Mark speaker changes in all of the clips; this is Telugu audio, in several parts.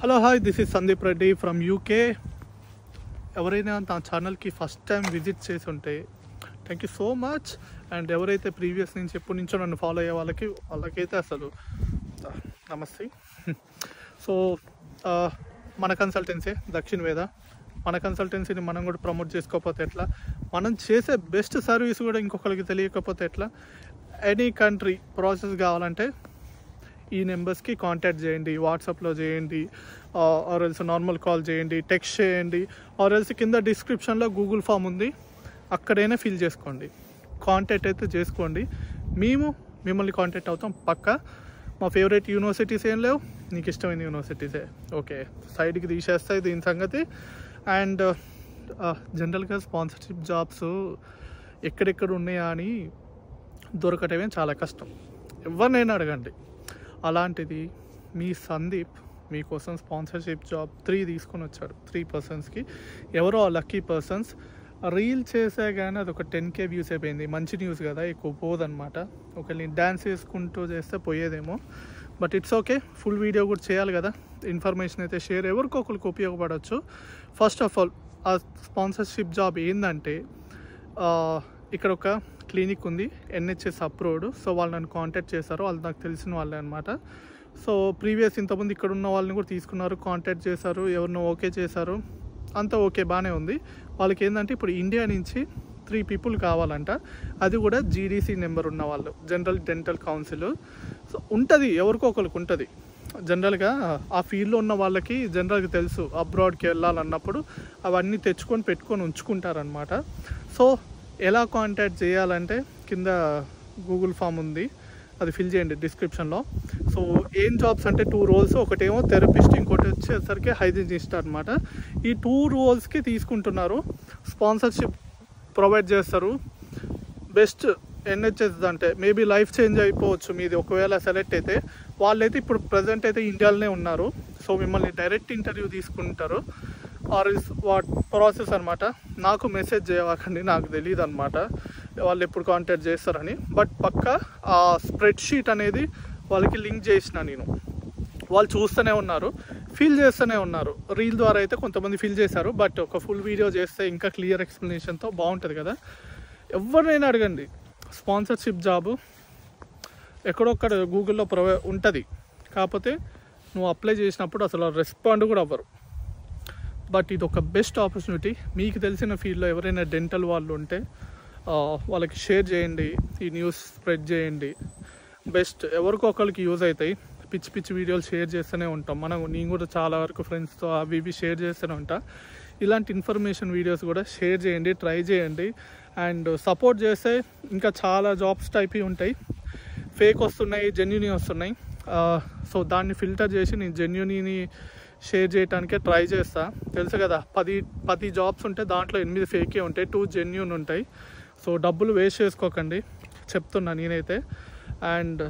Speaker 1: Hello hi, this is Sandeep Reddy from UK. ఎవరైనా నా ఛానల్కి ఫస్ట్ టైం విజిట్ చేసి ఉంటే thank you so much. And ఎవరైతే ప్రీవియస్ నుంచి ఎప్పటి నుంచో నన్ను ఫాలో అయ్యే వాళ్ళకైతే అసలు నమస్తే. సో మన కన్సల్టెన్సీ దక్షిణ వేద, మన కన్సల్టెన్సీని మనం కూడా ప్రమోట్ చేసుకోకపోతే ఎట్లా? మనం చేసే బెస్ట్ సర్వీస్ కూడా ఇంకొకరికి తెలియకపోతే ఎట్లా? ఎనీ కంట్రీ ప్రాసెస్ కావాలంటే ఈ నెంబర్స్కి కాంటాక్ట్ చేయండి, వాట్సాప్లో చేయండి, ఆర్ ఎల్స్ నార్మల్ కాల్ చేయండి, టెక్స్ట్ చేయండి, ఆర్ ఎల్స్ కింద డిస్క్రిప్షన్లో గూగుల్ ఫామ్ ఉంది, అక్కడైనా ఫిల్ చేసుకోండి. కాంటాక్ట్ అయితే చేసుకోండి, మేము మిమ్మల్ని కాంటాక్ట్ అవుతాం పక్కా. మా ఫేవరెట్ యూనివర్సిటీస్ ఏం లేవు, నీకు ఇష్టమైన యూనివర్సిటీసే. ఓకే, సైడ్కి తీసేస్తాయి దీని సంగతి. అండ్ జనరల్గా స్పాన్సర్షిప్ జాబ్స్ ఎక్కడెక్కడ ఉన్నాయా అని దొరకటమే చాలా కష్టం. ఎవరినైనా అడగండి. అలాంటిది మీ సందీప్ మీకోసం స్పాన్సర్షిప్ జాబ్ 3 తీసుకొని వచ్చాడు. 3 పర్సన్స్కి. ఎవరో లక్కీ పర్సన్స్ రీల్ చేసా కానీ అది ఒక 10K వ్యూస్ అయిపోయింది. మంచి న్యూస్ కదా, ఎక్కువ పోదన్నమాట. ఒకవేళ డ్యాన్స్ వేసుకుంటూ చేస్తే పోయేదేమో, but it's okay. Full video కూడా చేయాలి కదా, ఇన్ఫర్మేషన్ అయితే షేర్ ఎవరికొకరికి ఉపయోగపడవచ్చు. ఫస్ట్ ఆఫ్ ఆల్ ఆ స్పాన్సర్షిప్ జాబ్ ఏంటంటే, ఇక్కడ ఒక క్లినిక్ ఉంది, NHS అప్రూవ్డ్. సో వాళ్ళు నన్ను కాంటాక్ట్ చేశారు, వాళ్ళు నాకు తెలిసిన వాళ్ళే అనమాట. సో ప్రీవియస్ ఇంతకుముందు ఇక్కడ ఉన్న వాళ్ళని కూడా తీసుకున్నారు, కాంటాక్ట్ చేశారు, ఎవరినో ఓకే చేశారు, అంతా ఓకే బాగానే ఉంది. వాళ్ళకి ఏంటంటే ఇప్పుడు ఇండియా నుంచి 3 పీపుల్ కావాలంట. అది కూడా GDC నెంబర్ ఉన్న వాళ్ళు, జనరల్ డెంటల్ కౌన్సిల్. సో ఉంటుంది, ఎవరికో ఒకరికి ఉంటుంది. జనరల్గా ఆ ఫీల్డ్లో ఉన్న వాళ్ళకి జనరల్గా తెలుసు, అబ్రాడ్కి వెళ్ళాలన్నప్పుడు అవన్నీ తెచ్చుకొని పెట్టుకొని ఉంచుకుంటారనమాట. సో ఎలా కాంటాక్ట్ చేయాలంటే కింద గూగుల్ ఫామ్ ఉంది, అది ఫిల్ చేయండి డిస్క్రిప్షన్లో. సో ఏం జాబ్స్ అంటే 2 రోల్స్, ఒకటేమో థెరపిస్ట్, ఇంకోటి వచ్చేసరికి హైజీనిస్ట్ అనమాట. ఈ 2 రోల్స్కి తీసుకుంటున్నారు, స్పాన్సర్షిప్ ప్రొవైడ్ చేస్తారు. బెస్ట్ NHS అంటే మేబీ లైఫ్ చేంజ్ అయిపోవచ్చు మీది ఒకవేళ సెలెక్ట్ అయితే. వాళ్ళైతే ఇప్పుడు ప్రజెంట్ అయితే ఇండియాలోనే ఉన్నారు. సో మిమ్మల్ని డైరెక్ట్ ఇంటర్వ్యూ తీసుకుంటారు. ఆర్ ఇస్ వాట్ ప్రాసెస్ అనమాట. నాకు మెసేజ్ చేయకండి, నాకు తెలియదు అనమాట వాళ్ళు ఎప్పుడు కాంటాక్ట్ చేస్తారని. బట్ పక్కా ఆ స్ప్రెడ్ షీట్ అనేది వాళ్ళకి లింక్ చేసిన నేను, వాళ్ళు చూస్తూనే ఉన్నారు, ఫిల్ చేస్తూనే ఉన్నారు. రీల్ ద్వారా అయితే కొంతమంది ఫిల్ చేశారు, బట్ ఒక ఫుల్ వీడియో చేస్తే ఇంకా క్లియర్ ఎక్స్ప్లెనేషన్తో బాగుంటుంది కదా. ఎవరినైనా అడగండి, స్పాన్సర్షిప్ జాబు ఎక్కడొక్కడ గూగుల్లో ఉంటుంది. కాకపోతే నువ్వు అప్లై చేసినప్పుడు అసలు రెస్పాండ్ కూడా అవ్వరు. బట్ ఇది ఒక బెస్ట్ ఆపర్చునిటీ. మీకు తెలిసిన ఫీల్డ్లో ఎవరైనా డెంటల్ వాళ్ళు ఉంటే వాళ్ళకి షేర్ చేయండి, ఈ న్యూస్ స్ప్రెడ్ చేయండి. బెస్ట్ ఎవరికో ఒకరికి యూజ్ అవుతాయి. పిచ్చి పిచ్చి వీడియోలు షేర్ చేస్తూనే ఉంటాం నేను కూడా చాలా వరకు ఫ్రెండ్స్తో అవి ఇవి షేర్ చేస్తూనే ఉంటా. ఇలాంటి ఇన్ఫర్మేషన్ వీడియోస్ కూడా షేర్ చేయండి, ట్రై చేయండి. అండ్ సపోర్ట్ చేస్తే ఇంకా చాలా జాబ్స్ టైప్ ఉంటాయి. ఫేక్ వస్తున్నాయి, జెన్యూని వస్తున్నాయి. సో దాన్ని ఫిల్టర్ చేసి నేను జెన్యూని షేర్ చేయడానికే ట్రై చేస్తా. తెలుసు కదా, 10 జాబ్స్ ఉంటే దాంట్లో 8 ఫేకే ఉంటాయి, 2 జెన్యూన్ ఉంటాయి. సో డబ్బులు వేస్ట్ చేసుకోకండి చెప్తున్నా నేనైతే. అండ్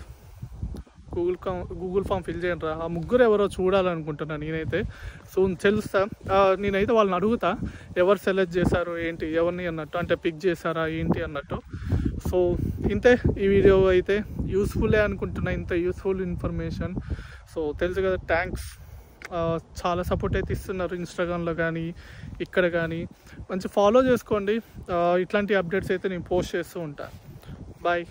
Speaker 1: గూగుల్ ఫామ్ ఫిల్ చేయండి రా. ఆ ముగ్గురు ఎవరో చూడాలనుకుంటున్నా నేనైతే. సో తెలుస్తా, నేనైతే వాళ్ళని అడుగుతా ఎవరు సెలెక్ట్ చేశారు ఏంటి, ఎవరిని అన్నట్టు, అంటే పిక్ చేశారా ఏంటి అన్నట్టు. సో ఇంతే ఈ వీడియో అయితే యూస్ఫుల్లే అనుకుంటున్నా, ఇంత యూస్ఫుల్ ఇన్ఫర్మేషన్. సో తెలుసు కదా, థ్యాంక్స్. చాలా సపోర్ట్ అయితే ఇస్తున్నారు ఇన్స్టాగ్రామ్లో కానీ ఇక్కడ కానీ. మంచి ఫాలో చేసుకోండి, ఇట్లాంటి అప్డేట్స్ అయితే నేను పోస్ట్ చేస్తూ ఉంటాను. బాయ్.